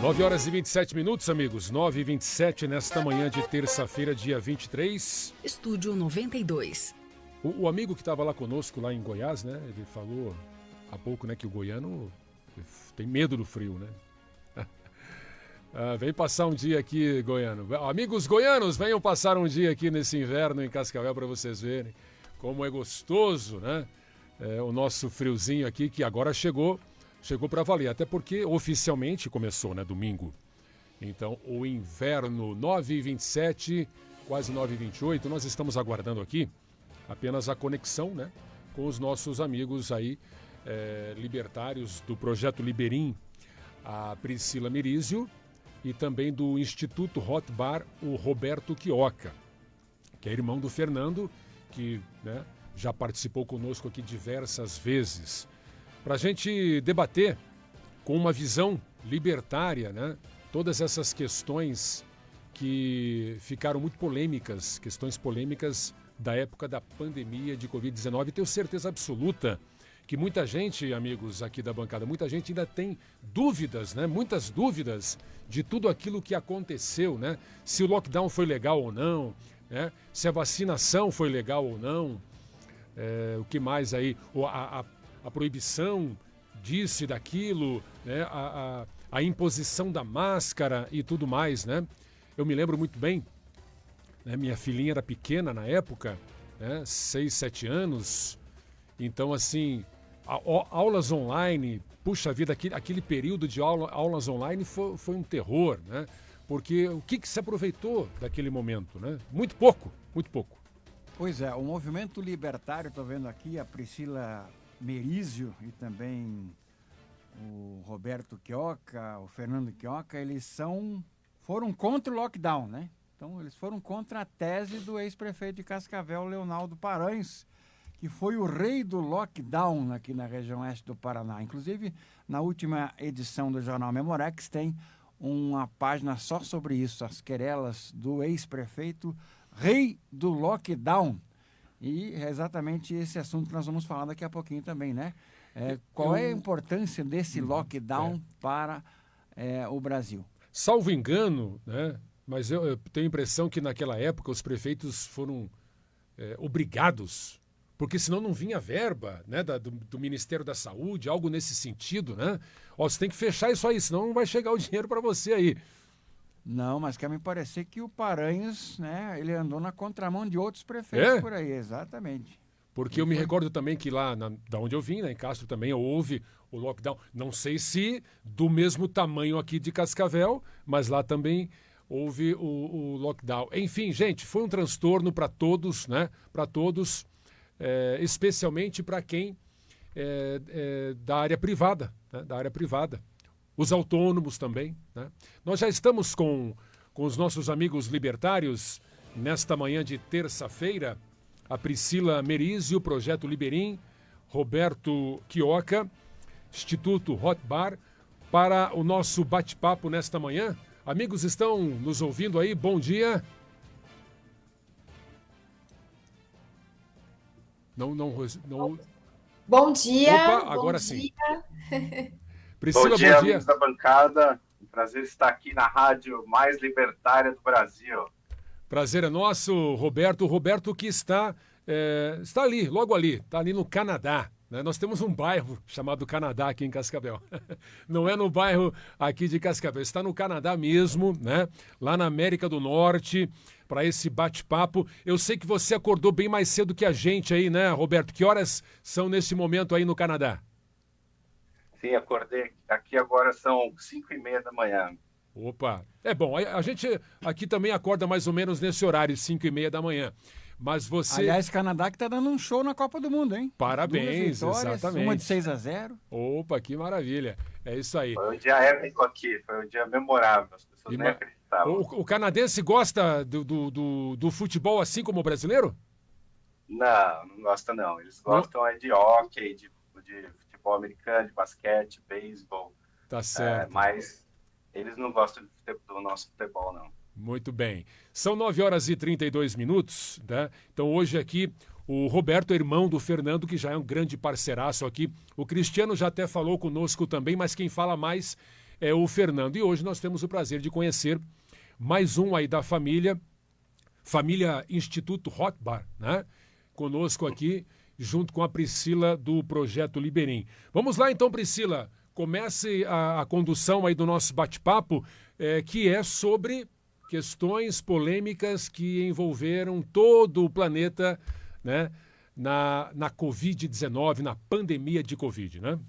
9h27, amigos. 9h27 nesta manhã de terça-feira, dia 23. Estúdio 92. O amigo que estava lá conosco, lá em Goiás, né? Ele falou há pouco, né, que o goiano tem medo do frio, né? Vem passar um dia aqui, goiano. Amigos goianos, venham passar um dia aqui nesse inverno em Cascavel para vocês verem como é gostoso, né? O nosso friozinho aqui que agora chegou para valer, até porque oficialmente começou, né, domingo. Então, o inverno, 9h27, quase 9h28, nós estamos aguardando aqui apenas a conexão, né, com os nossos amigos aí, libertários do Projeto Liberim, a Priscila Merizio, e também do Instituto Hot Bar, o Roberto Quioca, que é irmão do Fernando, que, né, já participou conosco aqui diversas vezes, para a gente debater com uma visão libertária, né, todas essas questões que ficaram muito polêmicas, questões polêmicas da época da pandemia de Covid-19. Tenho certeza absoluta que muita gente, amigos aqui da bancada, muita gente ainda tem dúvidas, né, muitas dúvidas de tudo aquilo que aconteceu, né, se o lockdown foi legal ou não, né, se a vacinação foi legal ou não, o que mais aí, a proibição disso e daquilo, né? A imposição da máscara e tudo mais, né? Eu me lembro muito bem, né? Minha filhinha era pequena na época, né? 6, 7 anos. Então, assim, aulas online, puxa vida, aquele período de aulas online foi um terror, né? Porque o que se aproveitou daquele momento, né? Muito pouco, muito pouco. Pois é, o movimento libertário, estou vendo aqui a Priscila Merizio e também o Roberto Quioca, o Fernando Quioca, eles foram contra o lockdown, né? Então, eles foram contra a tese do ex-prefeito de Cascavel, Leonardo Paranhos, que foi o rei do lockdown aqui na região oeste do Paraná. Inclusive, na última edição do jornal Memorex, tem uma página só sobre isso, as querelas do ex-prefeito, rei do lockdown. E é exatamente esse assunto que nós vamos falar daqui a pouquinho também, né? Qual é a importância desse lockdown para o Brasil? Salvo engano, né? Mas eu tenho a impressão que naquela época os prefeitos foram obrigados, porque senão não vinha verba, né, do Ministério da Saúde, algo nesse sentido, né? Ó, você tem que fechar isso aí, senão não vai chegar o dinheiro para você aí. Não, mas quer me parecer que o Paranhos, né, ele andou na contramão de outros prefeitos por aí, exatamente. Porque eu me recordo também que lá, da onde eu vim, né, em Castro também, houve o lockdown. Não sei se do mesmo tamanho aqui de Cascavel, mas lá também houve o lockdown. Enfim, gente, foi um transtorno para todos, né, para todos, especialmente para quem da área privada, né, da área privada. Os autônomos também, né? Nós já estamos com os nossos amigos libertários nesta manhã de terça-feira, a Priscila Merizio, Projeto Liberim, Roberto Quioca, Instituto Hot Bar, para o nosso bate-papo nesta manhã. Amigos, estão nos ouvindo aí? Bom dia. Não. Bom dia. Opa, agora bom sim. Dia. Priscila, bom dia, amigos da bancada. Um prazer estar aqui na rádio mais libertária do Brasil. Prazer é nosso, Roberto. O Roberto que está ali, logo ali, está ali no Canadá, né? Nós temos um bairro chamado Canadá aqui em Cascavel. Não é no bairro aqui de Cascavel, está no Canadá mesmo, né? Lá na América do Norte, para esse bate-papo. Eu sei que você acordou bem mais cedo que a gente aí, né, Roberto? Que horas são nesse momento aí no Canadá? Sim, acordei. Aqui agora são 5h30 da manhã. Opa, é bom. A gente aqui também acorda mais ou menos nesse horário, 5h30 da manhã. Mas você... Aliás, Canadá que tá dando um show na Copa do Mundo, hein? Parabéns, exatamente. Uma de 6-0. Opa, que maravilha. É isso aí. Foi um dia épico aqui, foi um dia memorável. As pessoas nem acreditavam. O canadense gosta do futebol assim como o brasileiro? Não gosta não. Eles gostam de hóquei, de futebol americano, de basquete, beisebol. Tá certo. Mas eles não gostam do nosso futebol, não. Muito bem. São 9h32, né? Então hoje aqui o Roberto é irmão do Fernando, que já é um grande parceiraço aqui. O Cristiano já até falou conosco também, mas quem fala mais é o Fernando. E hoje nós temos o prazer de conhecer mais um aí da família Instituto Rothbard, né? Conosco aqui, junto com a Priscila do Projeto Liberim. Vamos lá então, Priscila, comece a condução aí do nosso bate-papo, que é sobre questões polêmicas que envolveram todo o planeta, né, na Covid-19, na pandemia de Covid, né?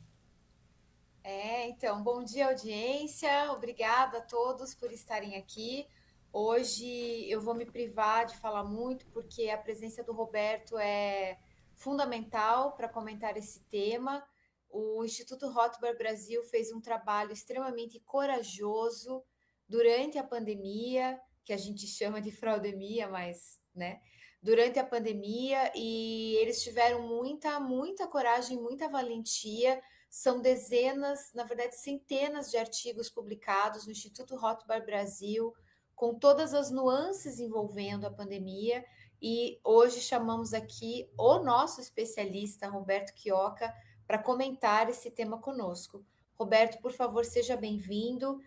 Então, bom dia, audiência. Obrigada a todos por estarem aqui. Hoje eu vou me privar de falar muito, porque a presença do Roberto é fundamental para comentar esse tema. O Instituto Rothbard Brasil fez um trabalho extremamente corajoso durante a pandemia, que a gente chama de fraudemia, mas, né? Durante a pandemia, e eles tiveram muita coragem, muita valentia. São dezenas, na verdade, centenas de artigos publicados no Instituto Rothbard Brasil, com todas as nuances envolvendo a pandemia. E hoje chamamos aqui o nosso especialista, Roberto Quioca, para comentar esse tema conosco. Roberto, por favor, seja bem-vindo.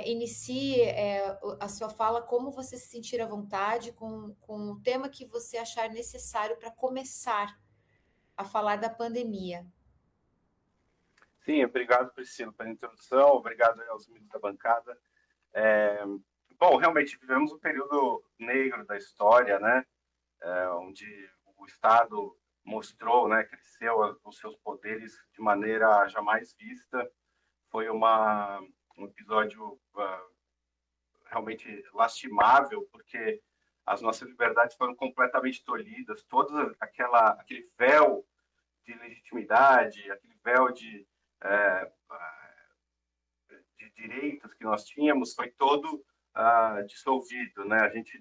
Inicie a sua fala como você se sentir à vontade com o tema que você achar necessário para começar a falar da pandemia. Sim, obrigado, Priscila, pela introdução, obrigado aos amigos da bancada. Bom, realmente vivemos um período negro da história, né? Onde o Estado mostrou, né, cresceu os seus poderes de maneira jamais vista. Foi um episódio realmente lastimável, porque as nossas liberdades foram completamente tolhidas, aquele véu de legitimidade, aquele véu de direitos que nós tínhamos foi todo dissolvido, né? A gente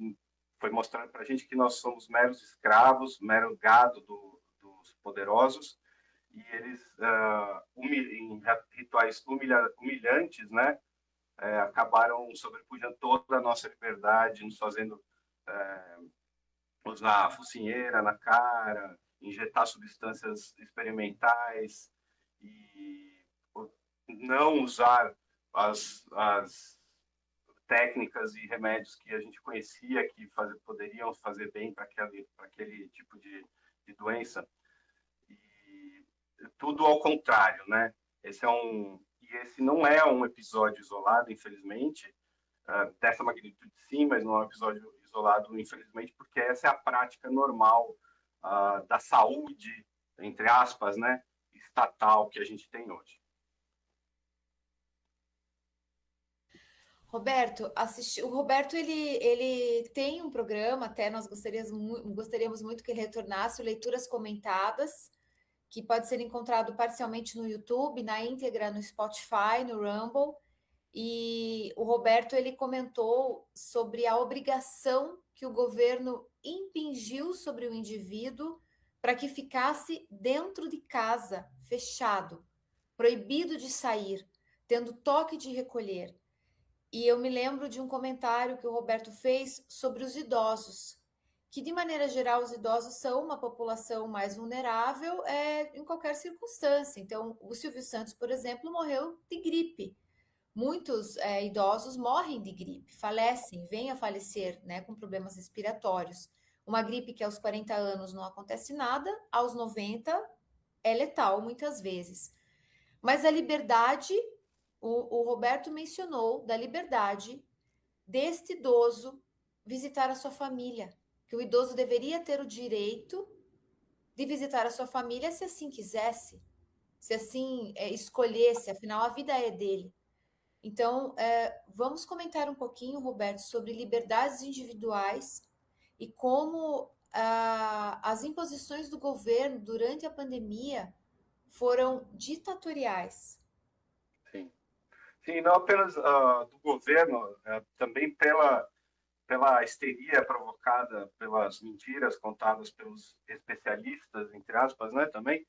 foi mostrando para a gente que nós somos meros escravos, mero gado dos poderosos, e eles, em rituais humilhantes, né, acabaram sobrepujando toda a nossa liberdade, nos fazendo usar focinheira na cara, injetar substâncias experimentais e não usar as técnicas e remédios que a gente conhecia que poderiam fazer bem para aquele tipo de doença. E tudo ao contrário, né? Esse não é um episódio isolado, infelizmente, dessa magnitude sim, mas não é um episódio isolado, infelizmente, porque essa é a prática normal da saúde, entre aspas, né, estatal que a gente tem hoje. Roberto, o Roberto ele tem um programa, até nós gostaríamos muito que ele retornasse, o Leituras Comentadas, que pode ser encontrado parcialmente no YouTube, na íntegra no Spotify, no Rumble. E o Roberto ele comentou sobre a obrigação que o governo impingiu sobre o indivíduo para que ficasse dentro de casa, fechado, proibido de sair, tendo toque de recolher. E eu me lembro de um comentário que o Roberto fez sobre os idosos, que de maneira geral os idosos são uma população mais vulnerável em qualquer circunstância. Então, o Silvio Santos, por exemplo, morreu de gripe. Muitos idosos morrem de gripe, falecem, vêm a falecer, né, com problemas respiratórios. Uma gripe que aos 40 anos não acontece nada, aos 90 é letal muitas vezes. Mas a liberdade, o Roberto mencionou da liberdade deste idoso visitar a sua família, que o idoso deveria ter o direito de visitar a sua família se assim quisesse, se assim escolhesse, afinal a vida é dele. Então, vamos comentar um pouquinho, Roberto, sobre liberdades individuais e como as imposições do governo durante a pandemia foram ditatoriais. Sim, não apenas do governo, também pela histeria provocada pelas mentiras contadas pelos especialistas, entre aspas, né, também.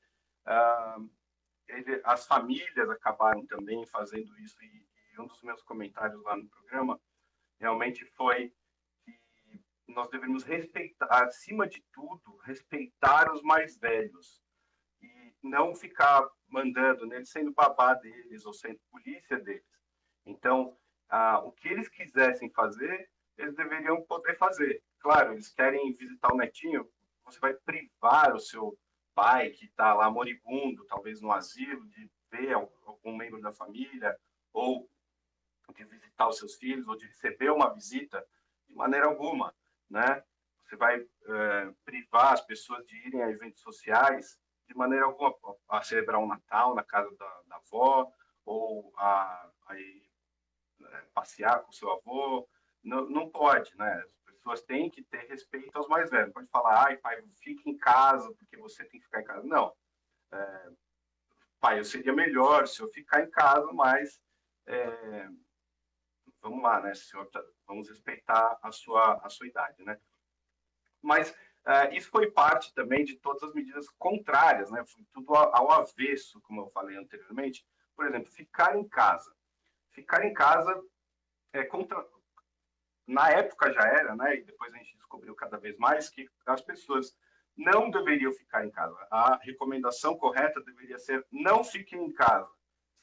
As famílias acabaram também fazendo isso, e um dos meus comentários lá no programa realmente foi que nós devemos respeitar, acima de tudo, respeitar os mais velhos e não ficar mandando, né, sendo babá deles ou sendo polícia deles. Então, o que eles quisessem fazer, eles deveriam poder fazer. Claro, eles querem visitar o netinho, você vai privar o seu pai, que está lá moribundo, talvez no asilo, de ver algum membro da família, ou de visitar os seus filhos, ou de receber uma visita, de maneira alguma, né? Você vai privar as pessoas de irem a eventos sociais, de maneira alguma, a celebrar um Natal na casa da avó, ou a ir passear com o seu avô. Não, não pode, né? As pessoas têm que ter respeito aos mais velhos. Pode falar, ai, pai, fique em casa, porque você tem que ficar em casa. Não. Pai, eu seria melhor se eu ficar em casa, mas vamos lá, né, senhor? Vamos respeitar a sua idade, né? Mas isso foi parte também de todas as medidas contrárias, né? Foi tudo ao avesso, como eu falei anteriormente. Por exemplo, ficar em casa. Ficar em casa na época já era, né? E depois a gente descobriu cada vez mais que as pessoas não deveriam ficar em casa. A recomendação correta deveria ser: não fiquem em casa.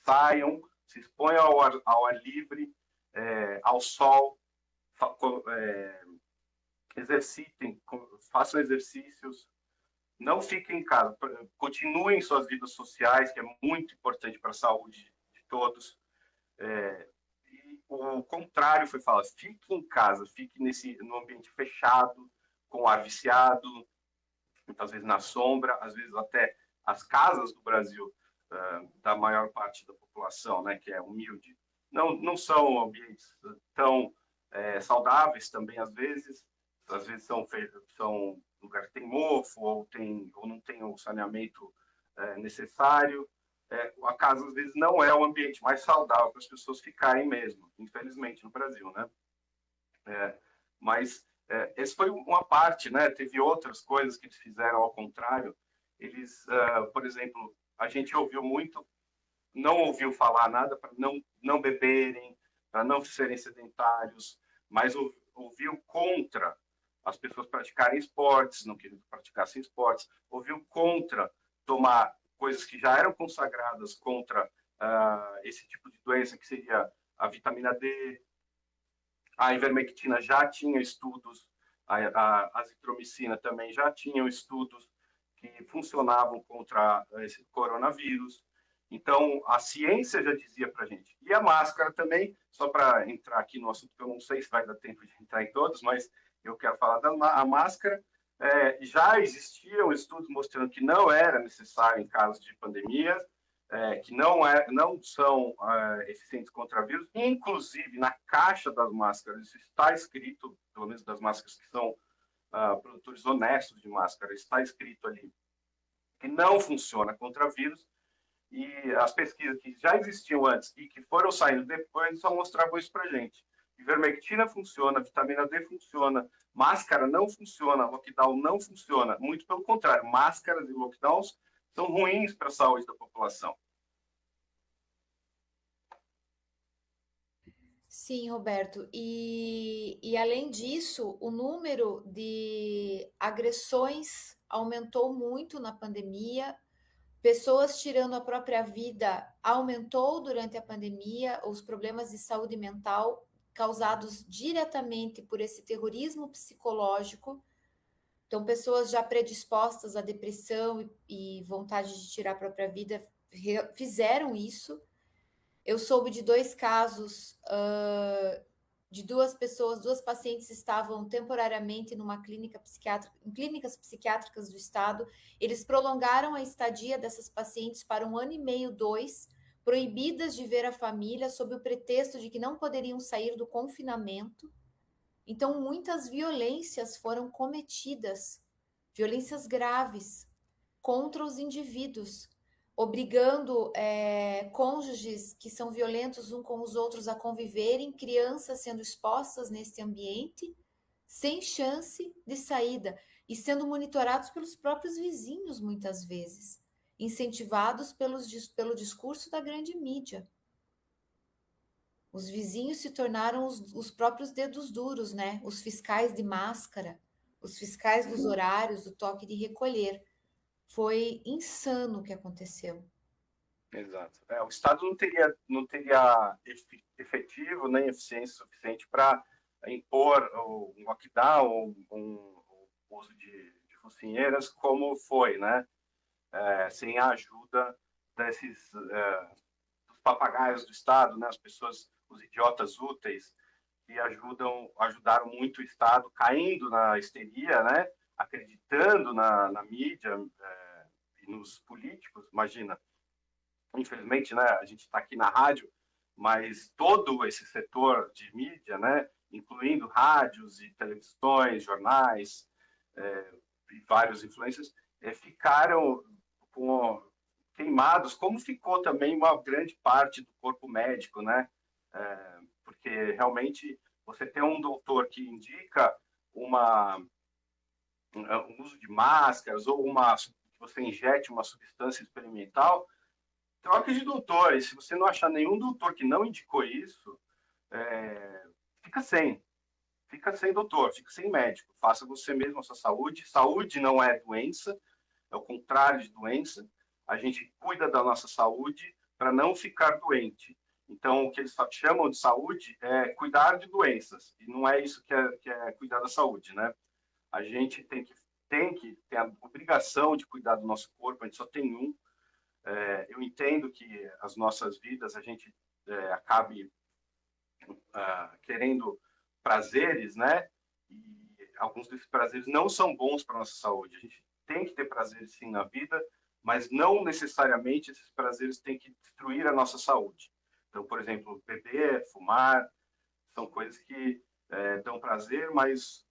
Saiam, se exponham ao ar livre, ao sol, exercitem, façam exercícios, não fiquem em casa, continuem suas vidas sociais, que é muito importante para a saúde de todos. E o contrário foi falar: fique em casa, fique no ambiente fechado, com ar viciado, muitas vezes na sombra, às vezes até as casas do Brasil, da maior parte da população, né, que é humilde, não são ambientes tão saudáveis também, às vezes são lugares que tem mofo, ou não tem o saneamento necessário. A casa, às vezes, não é o ambiente mais saudável para as pessoas ficarem mesmo, infelizmente, no Brasil, né? Mas essa foi uma parte, né? Teve outras coisas que eles fizeram ao contrário. Eles, por exemplo, a gente não ouviu falar nada para não beberem, para não serem sedentários, mas ouviu contra as pessoas praticarem esportes, não queriam que praticassem esportes, ouviu contra tomar coisas que já eram consagradas contra esse tipo de doença, que seria a vitamina D. A ivermectina já tinha estudos, a azitromicina também já tinham estudos que funcionavam contra esse coronavírus. Então, a ciência já dizia para a gente. E a máscara também, só para entrar aqui no assunto, que eu não sei se vai dar tempo de entrar em todos, mas eu quero falar da máscara. Já existiam estudos mostrando que não era necessário em casos de pandemia, que não são eficientes contra vírus. Inclusive, na caixa das máscaras, isso está escrito, pelo menos das máscaras que são produtores honestos de máscara, está escrito ali que não funciona contra vírus. E as pesquisas que já existiam antes e que foram saindo depois só mostravam isso para a gente. Ivermectina funciona, vitamina D funciona, máscara não funciona, lockdown não funciona. Muito pelo contrário, máscaras e lockdowns são ruins para a saúde da população. Sim, Roberto. E além disso, o número de agressões aumentou muito na pandemia. Pessoas tirando a própria vida aumentou durante a pandemia. Os problemas de saúde mental causados diretamente por esse terrorismo psicológico. Então, pessoas já predispostas à depressão e vontade de tirar a própria vida fizeram isso. Eu soube de 2 casos de 2 pessoas, 2 pacientes estavam temporariamente numa clínica psiquiátrica, em clínicas psiquiátricas do estado. Eles prolongaram a estadia dessas pacientes para 1 ano e meio, 2, proibidas de ver a família sob o pretexto de que não poderiam sair do confinamento. Então, muitas violências foram cometidas, violências graves contra os indivíduos, obrigando cônjuges que são violentos uns com os outros a conviverem, crianças sendo expostas nesse ambiente, sem chance de saída, e sendo monitorados pelos próprios vizinhos, muitas vezes, incentivados pelo discurso da grande mídia. Os vizinhos se tornaram os próprios dedos duros, né? Os fiscais de máscara, os fiscais dos horários, do toque de recolher. Foi insano o que aconteceu. Exato. O Estado não teria efetivo nem eficiência suficiente para impor um lockdown ou um uso de focinheiras, como foi, né? Sem a ajuda dos papagaios do Estado, né? As pessoas, os idiotas úteis, que ajudaram muito o Estado, caindo na histeria, né? Acreditando na mídia e nos políticos. Imagina, infelizmente, né, a gente está aqui na rádio, mas todo esse setor de mídia, né, incluindo rádios e televisões, jornais e vários influencers, ficaram queimados, como ficou também uma grande parte do corpo médico, né? Porque realmente você tem um doutor que indica um uso de máscaras ou que você injete uma substância experimental, troca de doutor. E se você não achar nenhum doutor que não indicou isso, fica sem. Fica sem doutor, fica sem médico. Faça você mesmo a sua saúde. Saúde não é doença, é o contrário de doença. A gente cuida da nossa saúde para não ficar doente. Então, o que eles chamam de saúde é cuidar de doenças. E não é isso que é cuidar da saúde, né? A gente tem que ter a obrigação de cuidar do nosso corpo, a gente só tem um. Eu entendo que as nossas vidas, a gente acabe querendo prazeres, né? E alguns desses prazeres não são bons para a nossa saúde. A gente tem que ter prazeres, sim, na vida, mas não necessariamente esses prazeres têm que destruir a nossa saúde. Então, por exemplo, beber, fumar, são coisas que dão prazer, mas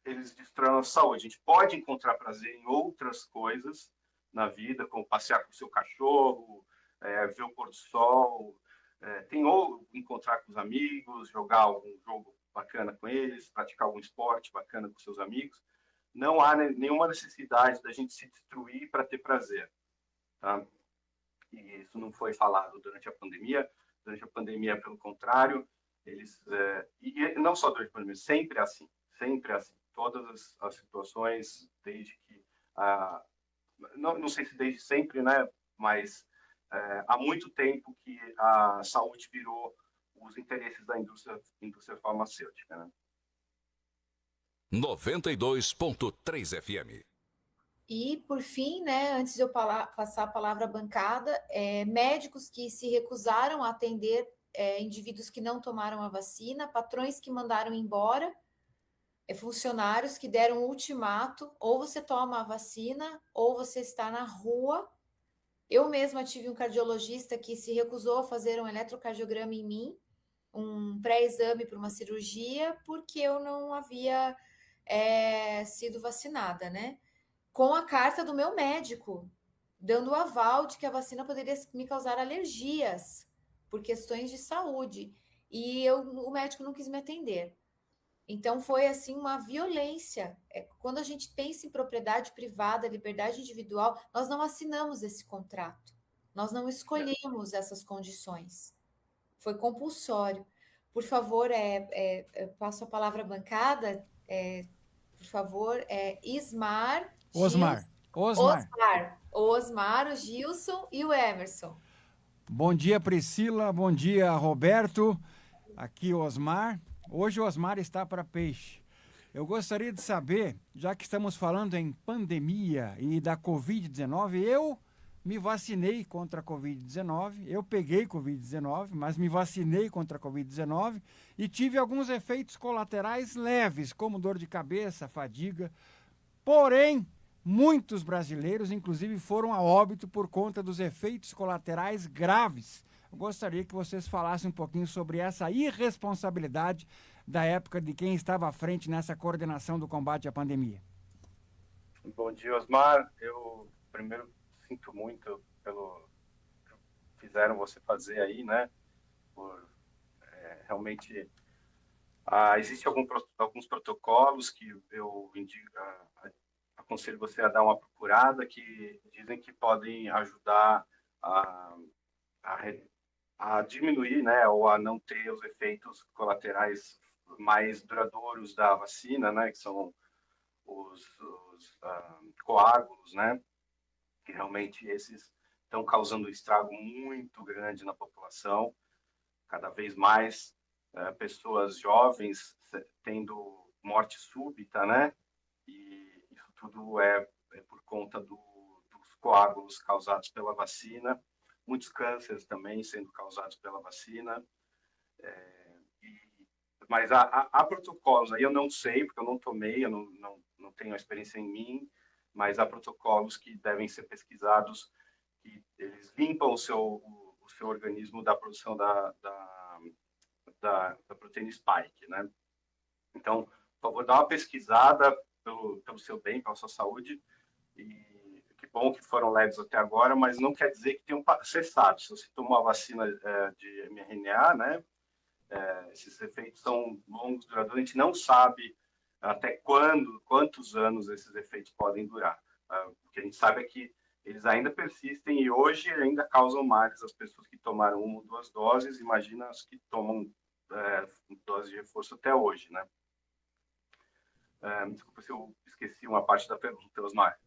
eles destroem a nossa saúde. A gente pode encontrar prazer em outras coisas na vida, como passear com o seu cachorro, ver o pôr do sol, ou encontrar com os amigos, jogar algum jogo bacana com eles, praticar algum esporte bacana com seus amigos. Não há nenhuma necessidade da gente se destruir para ter prazer. Tá? E isso não foi falado durante a pandemia. Durante a pandemia, pelo contrário, e não só durante a pandemia, sempre é assim. Sempre é assim. Todas as situações, desde que... não sei se desde sempre, né? Mas há muito tempo que a saúde virou os interesses da indústria farmacêutica, né? 92.3 FM. E, por fim, né, antes de eu passar a palavra à bancada, médicos que se recusaram a atender indivíduos que não tomaram a vacina, patrões que mandaram embora, funcionários que deram um ultimato, ou você toma a vacina, ou você está na rua. Eu mesma tive um cardiologista que se recusou a fazer um eletrocardiograma em mim, um pré-exame para uma cirurgia, porque eu não havia sido vacinada, né? Com a carta do meu médico, dando o aval de que a vacina poderia me causar alergias por questões de saúde. E o médico não quis me atender. Então, foi assim uma violência. Quando a gente pensa em propriedade privada, liberdade individual, nós não assinamos esse contrato. Nós não escolhemos essas condições. Foi compulsório. Por favor, passo a palavra à bancada. Por favor, Ismar... Osmar. Osmar, o Gilson e o Emerson. Bom dia, Priscila. Bom dia, Roberto. Aqui, Osmar. Hoje o Osmar está para peixe. Eu gostaria de saber, já que estamos falando em pandemia e da Covid-19, eu me vacinei contra a Covid-19, eu peguei Covid-19, mas me vacinei contra a Covid-19 e tive alguns efeitos colaterais leves, como dor de cabeça, fadiga. Porém, muitos brasileiros, inclusive, foram a óbito por conta dos efeitos colaterais graves. Eu gostaria que vocês falassem um pouquinho sobre essa irresponsabilidade da época de quem estava à frente nessa coordenação do combate à pandemia. Bom dia, Osmar. Eu primeiro sinto muito pelo que fizeram você fazer aí, né? Realmente existem alguns protocolos que eu aconselho você a dar uma procurada, que dizem que podem ajudar a diminuir, né, ou a não ter os efeitos colaterais mais duradouros da vacina, né, que são os coágulos, né, que realmente esses estão causando um estrago muito grande na população, cada vez mais pessoas jovens tendo morte súbita, né? E isso tudo é por conta dos coágulos causados pela vacina, muitos cânceres também sendo causados pela vacina. Mas há protocolos, aí eu não sei, porque eu não tomei, eu não tenho a experiência em mim, mas há protocolos que devem ser pesquisados, que eles limpam o seu organismo da produção da proteína spike, né? Então, por favor, dá uma pesquisada pelo seu bem, pela sua saúde, e que bom que foram leves até agora, mas não quer dizer que tenham cessado. Se você tomou a vacina de mRNA, né, esses efeitos são longos, duradouros, a gente não sabe até quantos anos esses efeitos podem durar. O que a gente sabe é que eles ainda persistem e hoje ainda causam males às pessoas que tomaram 1 ou 2 doses, imagina as que tomam dose de reforço até hoje, né? Desculpa se eu esqueci uma parte da pergunta, Osmar.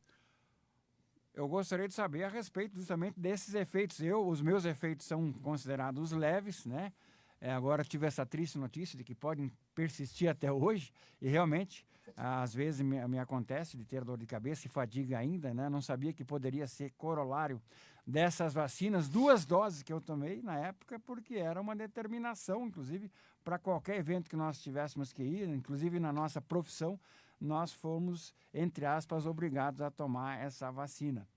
Eu gostaria de saber a respeito justamente desses efeitos. Os meus efeitos são considerados leves, né? Agora tive essa triste notícia de que podem persistir até hoje e realmente, às vezes me acontece de ter dor de cabeça e fadiga ainda, né? Não sabia que poderia ser corolário dessas vacinas, 2 doses que eu tomei na época, porque era uma determinação, inclusive, para qualquer evento que nós tivéssemos que ir, inclusive na nossa profissão, nós fomos, entre aspas, obrigados a tomar essa vacina.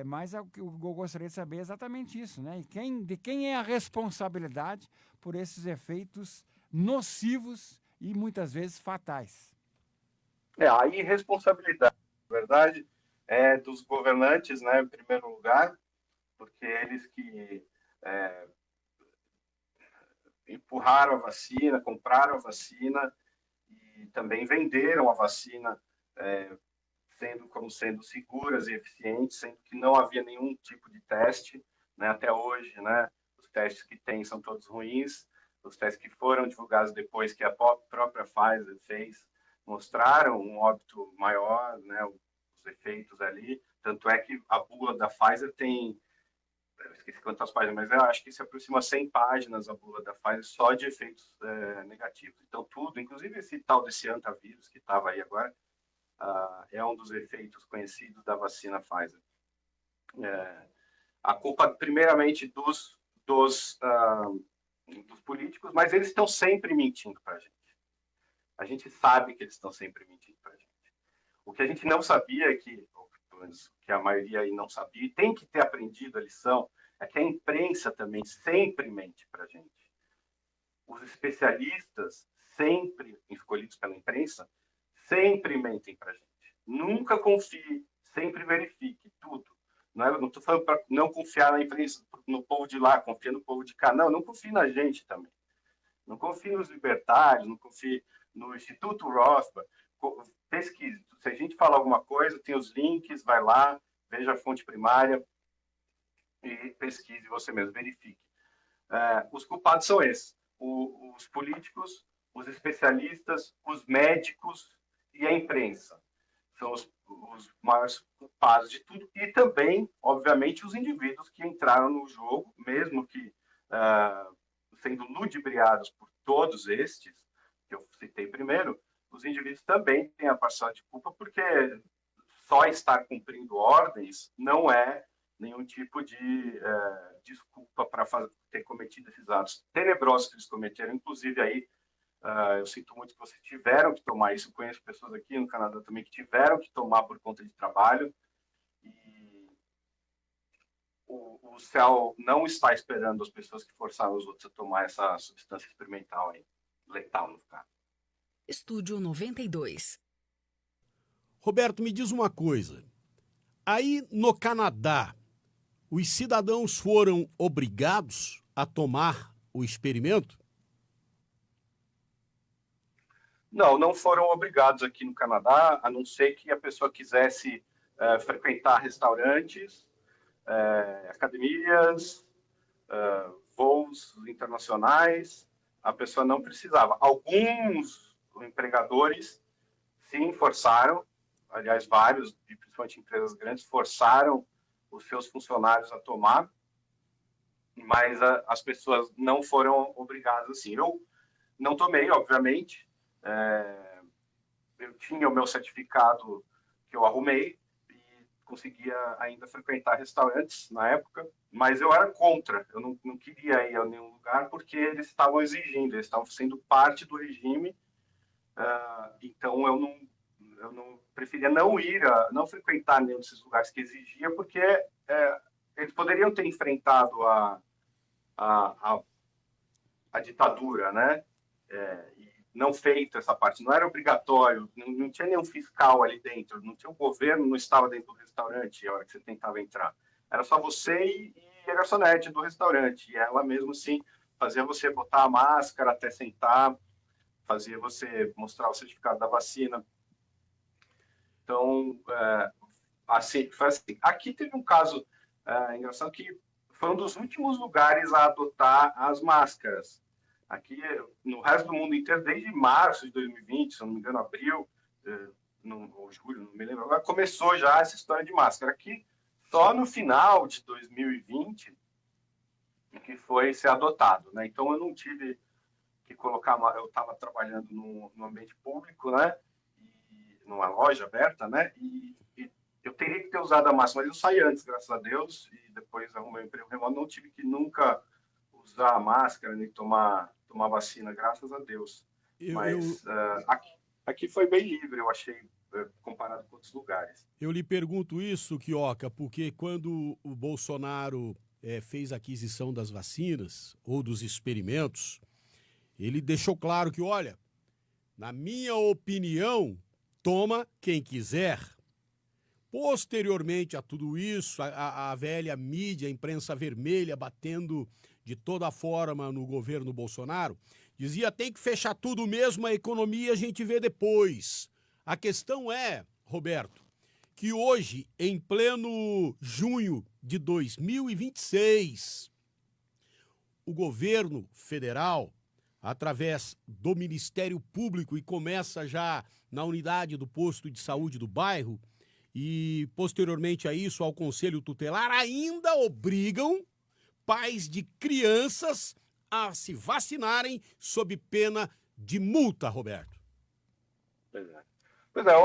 Mas o que eu gostaria de saber é exatamente isso, né? E de quem é a responsabilidade por esses efeitos nocivos e muitas vezes fatais? A irresponsabilidade, na verdade, é dos governantes, né, em primeiro lugar, porque eles que empurraram a vacina, compraram a vacina e também venderam a vacina sendo seguras e eficientes, sendo que não havia nenhum tipo de teste, né, até hoje, né, os testes que tem são todos ruins, os testes que foram divulgados depois que a própria Pfizer fez mostraram um óbito maior, né, os efeitos ali, tanto é que a bula da Pfizer tem, eu esqueci quantas páginas, mas eu acho que se aproxima 100 páginas a bula da Pfizer só de efeitos negativos. Então tudo, inclusive esse tal desse antavírus que estava aí agora, é um dos efeitos conhecidos da vacina Pfizer. A culpa, primeiramente, dos políticos, mas eles estão sempre mentindo para a gente. A gente sabe que eles estão sempre mentindo para a gente. O que a gente não sabia é que, ou pelo menos que a maioria aí não sabia, e tem que ter aprendido a lição, é que a imprensa também sempre mente para a gente. Os especialistas, sempre escolhidos pela imprensa, sempre mentem para a gente. Nunca confie, sempre verifique tudo. Não estou falando para não confiar na imprensa, no povo de lá, confia no povo de cá. Não confie na gente também. Não confie nos libertários, não confie no Instituto Rothbard. Pesquise. Se a gente falar alguma coisa, tem os links, vai lá, veja a fonte primária e pesquise você mesmo, verifique. Os culpados são esses. Os políticos, os especialistas, os médicos e a imprensa. São os maiores culpados de tudo. E também, obviamente, os indivíduos que entraram no jogo, mesmo que sendo ludibriados por todos estes, que eu citei primeiro, os indivíduos também têm a parcela de culpa, porque só estar cumprindo ordens não é nenhum tipo de desculpa para ter cometido esses atos tenebrosos que eles cometeram. Inclusive, aí, eu sinto muito que vocês tiveram que tomar isso. Eu conheço pessoas aqui no Canadá também que tiveram que tomar por conta de trabalho. E o céu não está esperando as pessoas que forçaram os outros a tomar essa substância experimental aí, letal no caso. Estúdio 92. Roberto, me diz uma coisa. Aí no Canadá, os cidadãos foram obrigados a tomar o experimento? Não foram obrigados aqui no Canadá, a não ser que a pessoa quisesse frequentar restaurantes, academias, voos internacionais. A pessoa não precisava. Alguns empregadores, sim, forçaram, aliás, vários, principalmente empresas grandes, forçaram os seus funcionários a tomar, mas as pessoas não foram obrigadas assim. Eu não tomei, obviamente. Eu tinha o meu certificado que eu arrumei e conseguia ainda frequentar restaurantes na época, mas eu era contra. Eu não queria ir a nenhum lugar porque eles estavam exigindo, eles estavam sendo parte do regime. Então eu não preferia não ir, não frequentar nenhum desses lugares que exigia, porque eles poderiam ter enfrentado a ditadura, né? E não feito essa parte, não era obrigatório, não tinha nenhum fiscal ali dentro, não tinha o governo, não estava dentro do restaurante a hora que você tentava entrar. Era só você e a garçonete do restaurante, e ela mesmo assim fazia você botar a máscara até sentar, fazia você mostrar o certificado da vacina. Então, assim, foi assim. Aqui teve um caso engraçado que foi um dos últimos lugares a adotar as máscaras. Aqui, no resto do mundo inteiro, desde março de 2020, se eu não me engano, abril, ou julho, não me lembro, agora começou já essa história de máscara. Aqui, só no final de 2020 que foi ser adotado, né? Então, eu não tive que colocar, eu estava trabalhando no ambiente público, né? E numa loja aberta, né? E eu teria que ter usado a máscara, mas eu saí antes, graças a Deus, e depois arrumei um emprego remoto, não tive que nunca usar a máscara nem tomar vacina, graças a Deus. Mas aqui foi bem livre, eu achei, comparado com outros lugares. Eu lhe pergunto isso, Quioca, porque quando o Bolsonaro fez a aquisição das vacinas ou dos experimentos, ele deixou claro que, olha, na minha opinião, toma quem quiser. Posteriormente a tudo isso, a velha mídia, a imprensa vermelha, batendo de toda forma no governo Bolsonaro, dizia tem que fechar tudo mesmo, a economia a gente vê depois. A questão é, Roberto, que hoje, em pleno junho de 2026, o governo federal, através do Ministério Público, e começa já na unidade do posto de saúde do bairro, e posteriormente a isso ao Conselho Tutelar, ainda obrigam pais de crianças a se vacinarem sob pena de multa, Roberto. Pois é,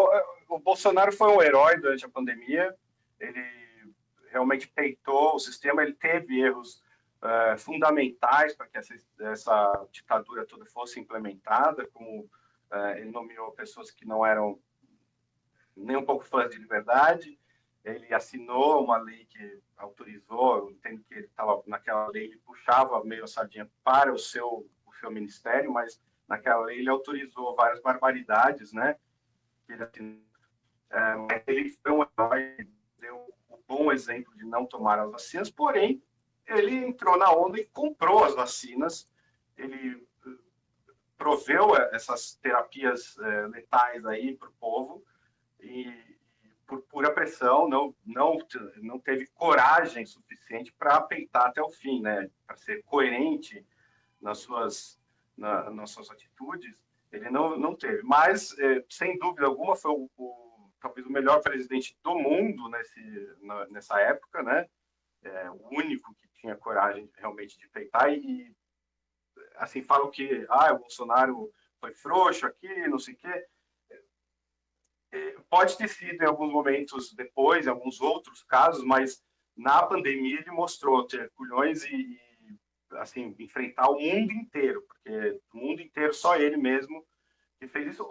o Bolsonaro foi um herói durante a pandemia, ele realmente peitou o sistema, ele teve erros fundamentais para que essa ditadura toda fosse implementada, como ele nomeou pessoas que não eram nem um pouco fãs de liberdade, ele assinou uma lei que autorizou, eu entendo que ele estava naquela lei, ele puxava meio a sardinha para o seu ministério, mas naquela lei ele autorizou várias barbaridades, né? Ele foi um herói, deu um bom exemplo de não tomar as vacinas, porém, ele entrou na onda e comprou as vacinas, ele proveu essas terapias letais aí para o povo, e por pura pressão não teve coragem suficiente para peitar até o fim, né? Para ser coerente nas suas atitudes, ele não teve. Mas, sem dúvida alguma, foi talvez o melhor presidente do mundo nessa época, né? O único que tinha coragem realmente de peitar e assim, falam que o Bolsonaro foi frouxo aqui, não sei o quê. Pode ter sido em alguns momentos depois, em alguns outros casos, mas na pandemia ele mostrou ter culhões e assim, enfrentar o mundo inteiro, porque o mundo inteiro, só ele mesmo que fez isso.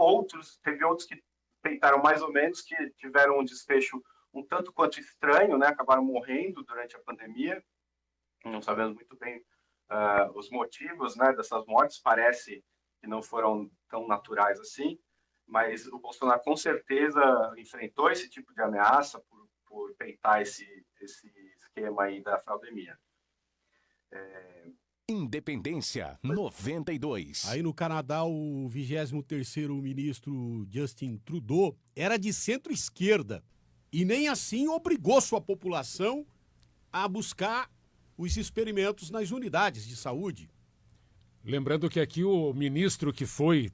Teve outros que peitaram mais ou menos, que tiveram um desfecho um tanto quanto estranho, né? Acabaram morrendo durante a pandemia. Não sabemos muito bem os motivos, né, dessas mortes, parece que não foram tão naturais assim, mas o Bolsonaro com certeza enfrentou esse tipo de ameaça por peitar esse esquema aí da fraudemia. Independência 92. Aí no Canadá, o 23º ministro Justin Trudeau era de centro-esquerda e nem assim obrigou sua população a buscar os experimentos nas unidades de saúde. Lembrando que aqui o ministro que foi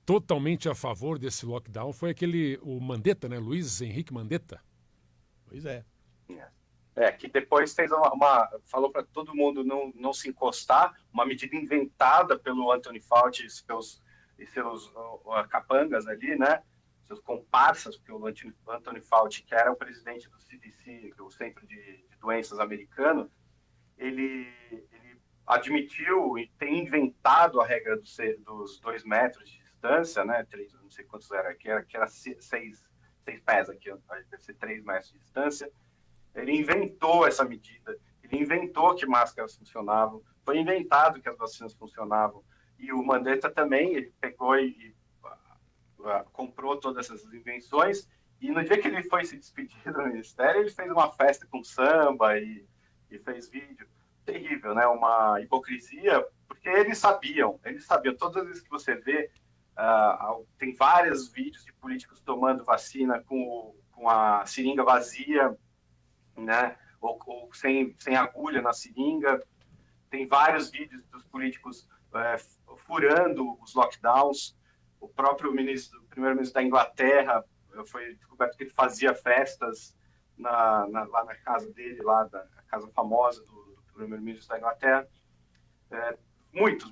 totalmente a favor desse lockdown foi o Mandetta, né? Luiz Henrique Mandetta. Pois é. Que depois fez falou para todo mundo não se encostar, uma medida inventada pelo Anthony Fauci e seus capangas ali, né? Seus comparsas, porque o Anthony Fauci, que era o presidente do CDC, o Centro de Doenças americano, ele admitiu e tem inventado a regra dos 2 metros de distância, né? 3, não sei quantos era, que era 6 pés aqui, deve ser 3 metros de distância. Ele inventou essa medida, ele inventou que máscaras funcionavam, foi inventado que as vacinas funcionavam. E o Mandetta também, ele pegou e comprou todas essas invenções, e no dia que ele foi se despedir do ministério, ele fez uma festa com samba e fez vídeo. Terrível, né? Uma hipocrisia, porque eles sabiam, todas as vezes que você vê, tem vários vídeos de políticos tomando vacina com a seringa vazia, né? Ou sem agulha na seringa. Tem vários vídeos dos políticos furando os lockdowns. O próprio primeiro-ministro da Inglaterra foi descoberto que ele fazia festas lá na casa dele, lá da casa famosa do primeiro-ministro da Inglaterra. Muitos,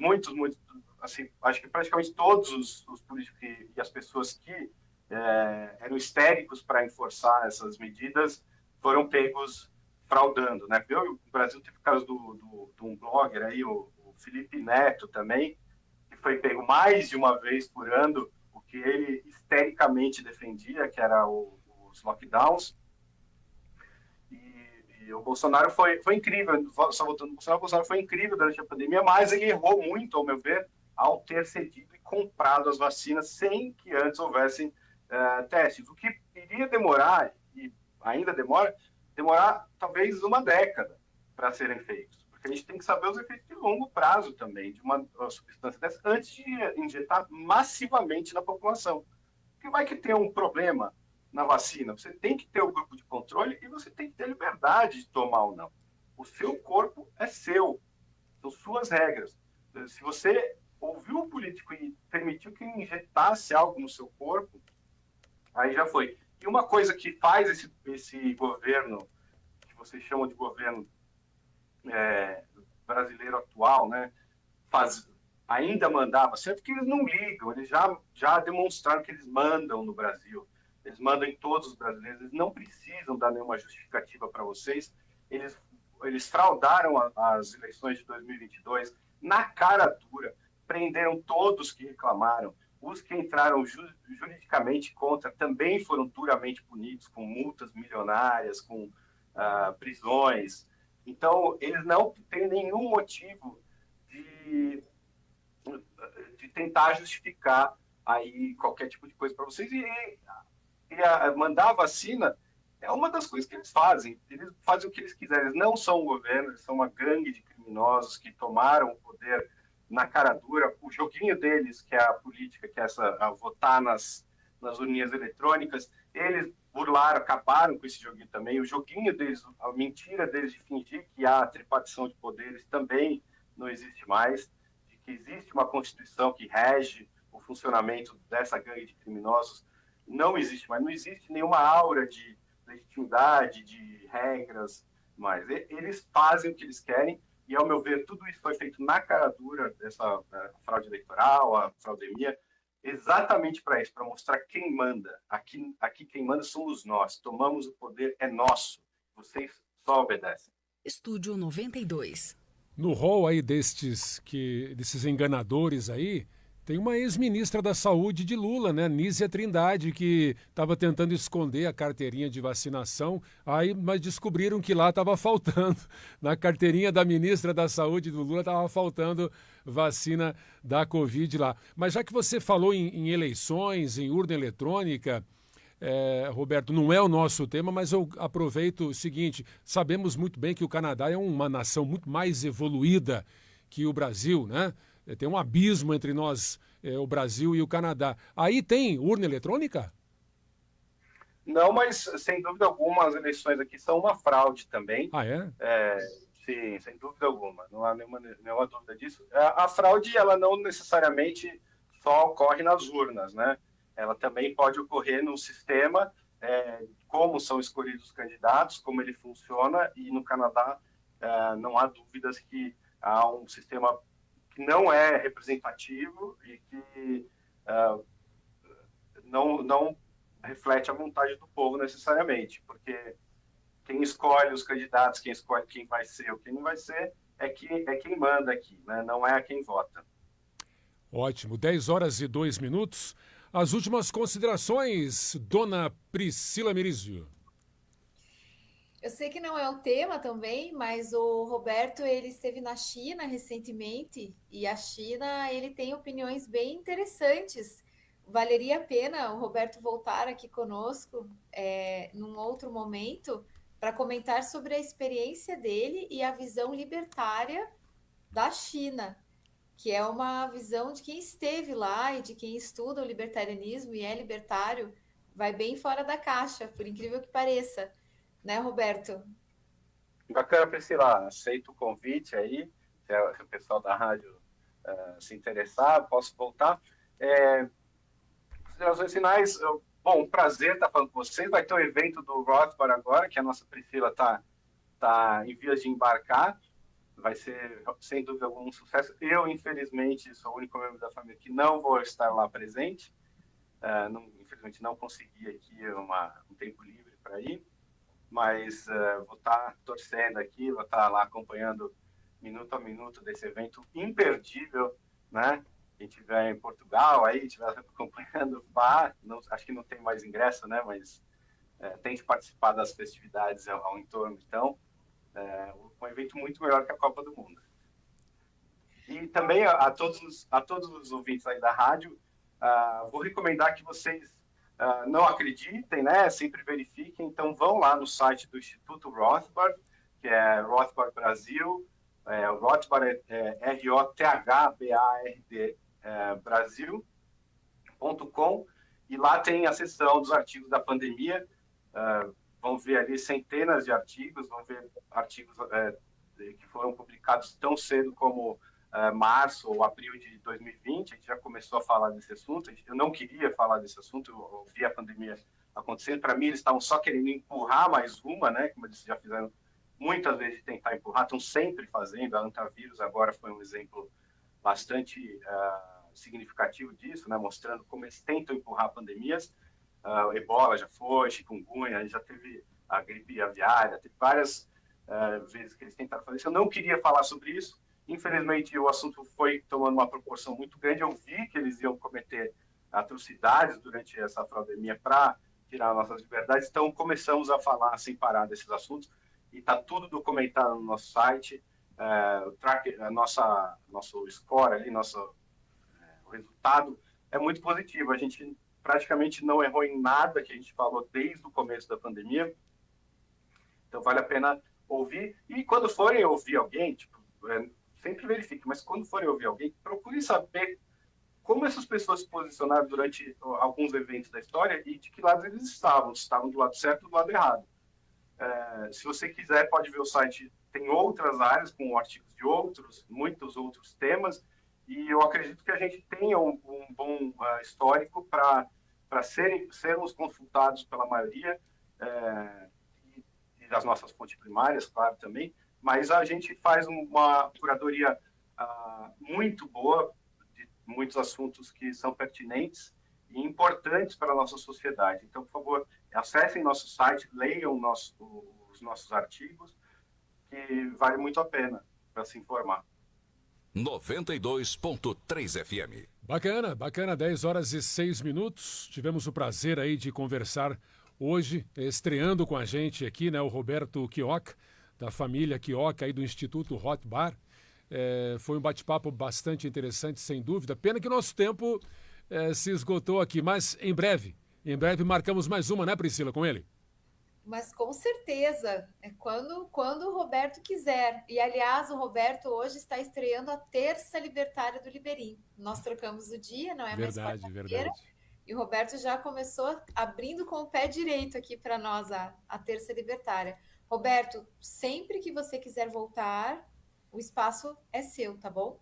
assim, acho que praticamente todos os políticos e as pessoas que eram histéricos para enforçar essas medidas foram pegos fraudando, né? O Brasil teve o caso de um blogger aí, o Felipe Neto também, que foi pego mais de uma vez furando o que ele histericamente defendia, que era os lockdowns. E o Bolsonaro foi incrível, só voltando ao Bolsonaro, o Bolsonaro foi incrível durante a pandemia, mas ele errou muito, ao meu ver, ao ter cedido e comprado as vacinas sem que antes houvessem testes, o que iria demorar, e ainda demorar talvez uma década para serem feitos, porque a gente tem que saber os efeitos de longo prazo também de uma substância dessa antes de injetar massivamente na população. Porque vai que tem um problema na vacina, você tem que ter o grupo de controle e você tem que ter liberdade de tomar ou não. O seu corpo é seu, são suas regras. Se você ouviu o político e permitiu que ele injetasse algo no seu corpo, aí já foi. E uma coisa que faz esse governo, que vocês chamam de governo brasileiro atual, né, ainda mandar vacina, porque eles não ligam, eles já demonstraram que eles mandam no Brasil. Eles mandam em todos os brasileiros, eles não precisam dar nenhuma justificativa para vocês. Eles fraudaram as eleições de 2022 na cara dura, prenderam todos que reclamaram. Os que entraram juridicamente contra também foram duramente punidos, com multas milionárias, com prisões. Então, eles não têm nenhum motivo de tentar justificar aí qualquer tipo de coisa para vocês. E mandar a vacina é uma das coisas que eles fazem. Eles fazem o que eles quiserem. Eles não são um governo, eles são uma gangue de criminosos que tomaram o poder na cara dura. O joguinho deles, que é a política, que é votar nas urninhas eletrônicas, eles burlaram, acabaram com esse joguinho também. O joguinho deles, a mentira deles de fingir que há tripartição de poderes também não existe mais, de que existe uma Constituição que rege o funcionamento dessa gangue de criminosos, não existe mais. Não existe nenhuma aura de legitimidade, de regras, mas eles fazem o que eles querem. E, ao meu ver, tudo isso foi feito na cara dura dessa fraude eleitoral, a fraudemia, exatamente para isso, para mostrar quem manda. Aqui quem manda somos nós. Tomamos o poder, é nosso. Vocês só obedecem. Estúdio 92. No rol aí desses enganadores aí, tem uma ex-ministra da Saúde de Lula, né? Nízia Trindade, que estava tentando esconder a carteirinha de vacinação, mas descobriram que lá estava faltando. Na carteirinha da ministra da Saúde do Lula estava faltando vacina da Covid lá. Mas já que você falou em eleições, em urna eletrônica, Roberto, não é o nosso tema, mas eu aproveito o seguinte: sabemos muito bem que o Canadá é uma nação muito mais evoluída que o Brasil, né? Tem um abismo entre nós, o Brasil e o Canadá. Aí tem urna eletrônica? Não, mas sem dúvida alguma as eleições aqui são uma fraude também. Ah, é? Sim, sem dúvida alguma. Não há nenhuma dúvida disso. A fraude, ela não necessariamente só ocorre nas urnas, né? Ela também pode ocorrer num sistema como são escolhidos os candidatos, como ele funciona, e no Canadá não há dúvidas que há um sistema que não é representativo e que não reflete a vontade do povo necessariamente, porque quem escolhe os candidatos, quem escolhe quem vai ser ou quem não vai ser, é quem manda aqui, né? Não é quem vota. Ótimo, 10h02. As últimas considerações, dona Priscila Merizio. Eu sei que não é um tema também, mas o Roberto, ele esteve na China recentemente, e a China, ele tem opiniões bem interessantes. Valeria a pena o Roberto voltar aqui conosco num outro momento para comentar sobre a experiência dele e a visão libertária da China, que é uma visão de quem esteve lá e de quem estuda o libertarianismo e é libertário, vai bem fora da caixa, por incrível que pareça. Né, Roberto? Bacana, Priscila. Aceito o convite aí. Se o pessoal da rádio se interessar, posso voltar. Considerações finais. Bom, um prazer estar falando com vocês. Vai ter um evento do Rothbard agora, que a nossa Priscila está em vias de embarcar. Vai ser, sem dúvida algum, um sucesso. Eu, infelizmente, sou o único membro da família que não vou estar lá presente. Infelizmente, não consegui aqui um tempo livre para ir. Mas vou estar torcendo aqui, vou estar lá acompanhando minuto a minuto desse evento imperdível, né? Quem estiver em Portugal, aí estiver acompanhando, acho que não tem mais ingresso, né? Mas tente participar das festividades ao entorno, então, um evento muito melhor que a Copa do Mundo. E também a todos os ouvintes aí da rádio, vou recomendar que vocês não acreditem, né? Sempre verifiquem. Então, vão lá no site do Instituto Rothbard, que é Rothbard Brasil. O Rothbard é ROTHBARD Brasil.com. E lá tem a seção dos artigos da pandemia. Vão ver ali centenas de artigos, vão ver artigos que foram publicados tão cedo como março ou abril de 2020, a gente já começou a falar desse assunto. Eu não queria falar desse assunto, eu vi a pandemia acontecendo. Para mim, eles estavam só querendo empurrar mais uma, né? Como eles já fizeram muitas vezes de tentar empurrar, estão sempre fazendo. A Antavírus agora foi um exemplo bastante significativo disso, né? Mostrando como eles tentam empurrar pandemias. O Ebola já foi, chikungunya, a gente já teve a gripe aviária, teve várias vezes que eles tentaram fazer isso. Eu não queria falar sobre isso. Infelizmente, o assunto foi tomando uma proporção muito grande. Eu vi que eles iam cometer atrocidades durante essa pandemia para tirar nossas liberdades. Então, começamos a falar sem parar desses assuntos. E está tudo documentado no nosso site. Nosso score ali, o resultado é muito positivo. A gente praticamente não errou em nada que a gente falou desde o começo da Então, vale a pena ouvir. E quando forem ouvir alguém, sempre verifique, mas quando forem ouvir alguém, procure saber como essas pessoas se posicionaram durante alguns eventos da história e de que lado eles estavam. Se estavam do lado certo ou do lado errado. Se você quiser, pode ver o site. Tem outras áreas com artigos de muitos outros temas, e eu acredito que a gente tenha um bom histórico para sermos consultados pela maioria, e das nossas fontes primárias, claro, também, mas a gente faz uma curadoria muito boa de muitos assuntos que são pertinentes e importantes para a nossa sociedade. Então, por favor, acessem nosso site, leiam os nossos artigos, que vale muito a pena para se informar. 92.3 FM. Bacana, 10h06. Tivemos o prazer aí de conversar hoje, estreando com a gente aqui, né, o Roberto Quioca, da família Quioca aí do Instituto Rothbard. Foi um bate-papo bastante interessante, sem dúvida. Pena que o nosso tempo se esgotou aqui, mas em breve marcamos mais uma, né, Priscila, com ele? Mas com certeza, quando o Roberto quiser. E, aliás, o Roberto hoje está estreando a Terça Libertária do Liberim. Nós trocamos o dia, não é mais quarta-feira. Verdade. E o Roberto já começou abrindo com o pé direito aqui para nós a Terça Libertária. Roberto, sempre que você quiser voltar, o espaço é seu, tá bom?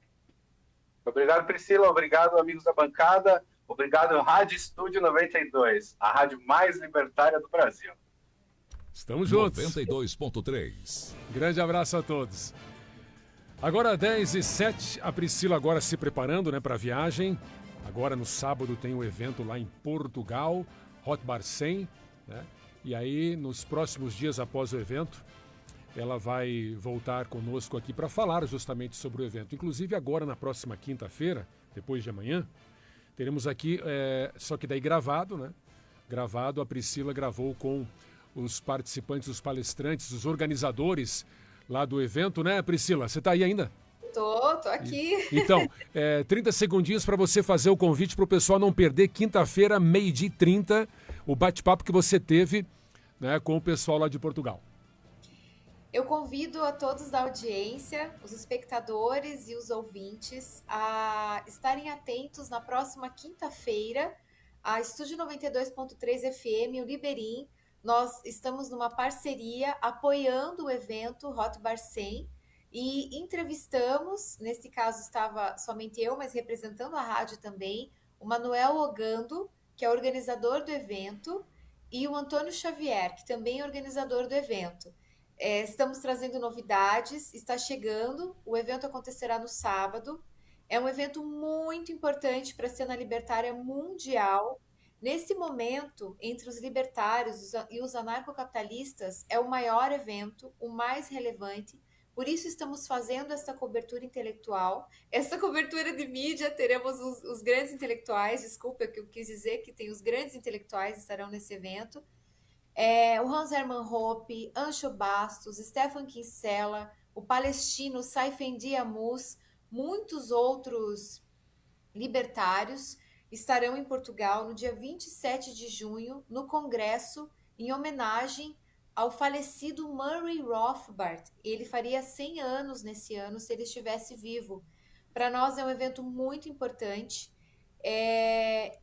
Obrigado, Priscila. Obrigado, amigos da bancada. Obrigado, Rádio Estúdio 92, a rádio mais libertária do Brasil. Estamos juntos. 92.3. Grande abraço a todos. Agora 10h07, a Priscila agora se preparando, né, para a viagem. Agora no sábado tem um evento lá em Portugal, Hot Bar 100, né? E aí nos próximos dias após o evento, ela vai voltar conosco aqui para falar justamente sobre o evento. Inclusive agora na próxima quinta-feira, depois de amanhã, teremos aqui, só que daí gravado, né? Gravado, a Priscila gravou com os participantes, os palestrantes, os organizadores lá do evento, né, Priscila? Você está aí ainda? Tô aqui. Então, 30 segundinhos para você fazer o convite para o pessoal não perder quinta-feira, 12h30, o bate-papo que você teve, né, com o pessoal lá de Portugal. Eu convido a todos da audiência, os espectadores e os ouvintes a estarem atentos na próxima quinta-feira, a Estúdio 92.3 FM, o Liberim. Nós estamos numa parceria apoiando o evento Hot Bar 100 e entrevistamos, nesse caso estava somente eu, mas representando a rádio também, o Manuel Ogando, que é organizador do evento, e o Antônio Xavier, que também é organizador do evento. Estamos trazendo novidades, está chegando, o evento acontecerá no sábado. É um evento muito importante para a cena libertária mundial. Nesse momento, entre os libertários e os anarcocapitalistas, é o maior evento, o mais relevante. Por isso estamos fazendo essa cobertura intelectual. Essa cobertura de mídia, teremos os grandes intelectuais, desculpa, que eu quis dizer que tem os grandes intelectuais estarão nesse evento. O Hans Hermann Hoppe, Ancho Bastos, Stefan Kinsella, o palestino Saifendi Ammous, muitos outros libertários estarão em Portugal no dia 27 de junho, no Congresso, em homenagem ao falecido Murray Rothbard. Ele faria 100 anos nesse ano, se ele estivesse vivo. Para nós é um evento muito importante.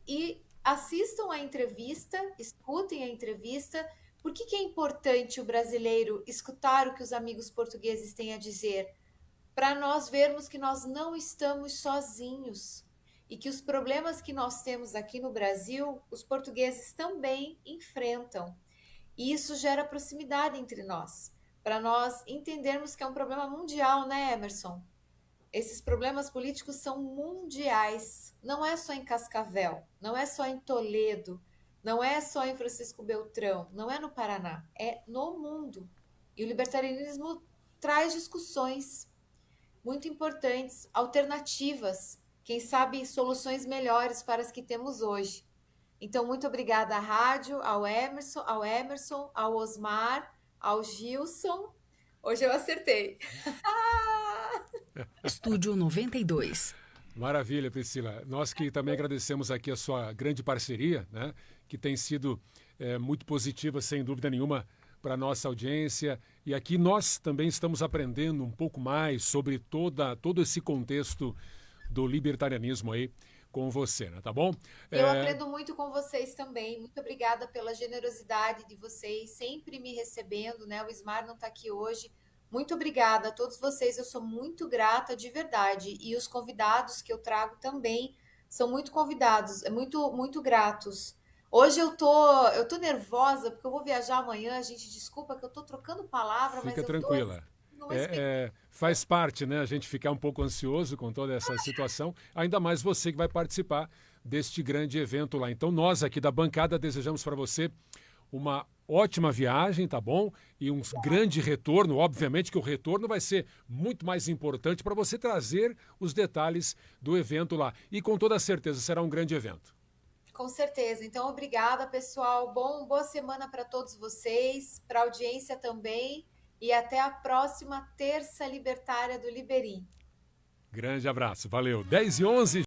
E assistam a entrevista, escutem a entrevista. Por que é importante o brasileiro escutar o que os amigos portugueses têm a dizer? Para nós vermos que nós não estamos sozinhos e que os problemas que nós temos aqui no Brasil, os portugueses também enfrentam. E isso gera proximidade entre nós, para nós entendermos que é um problema mundial, né, Emerson? Esses problemas políticos são mundiais, não é só em Cascavel, não é só em Toledo, não é só em Francisco Beltrão, não é no Paraná, é no mundo. E o libertarianismo traz discussões muito importantes, alternativas, quem sabe soluções melhores para as que temos hoje. Então, muito obrigada à rádio, ao Emerson, ao Osmar, ao Gilson. Hoje eu acertei. Estúdio 92. Maravilha, Priscila. Nós que também agradecemos aqui a sua grande parceria, né, que tem sido muito positiva, sem dúvida nenhuma, para a nossa audiência. E aqui nós também estamos aprendendo um pouco mais sobre todo esse contexto do libertarianismo aí com você, né? Tá bom? Eu aprendo muito com vocês também. Muito obrigada pela generosidade de vocês, sempre me recebendo, né? O Ismar não está aqui hoje. Muito obrigada a todos vocês, eu sou muito grata de verdade. E os convidados que eu trago também são muito convidados, muito gratos. Hoje eu tô nervosa porque eu vou viajar amanhã, gente, desculpa que eu tô trocando palavra, mas Fica tranquila. Faz parte, né, a gente ficar um pouco ansioso com toda essa situação, ainda mais você que vai participar deste grande evento lá. Então nós aqui da bancada desejamos para você uma ótima viagem, tá bom? E um grande retorno, obviamente que o retorno vai ser muito mais importante para você trazer os detalhes do evento lá. E com toda certeza será um grande evento. Com certeza. Então, obrigada, pessoal. Boa semana para todos vocês, para a audiência também. E até a próxima Terça Libertária do Liberim. Grande abraço. Valeu. 10h11.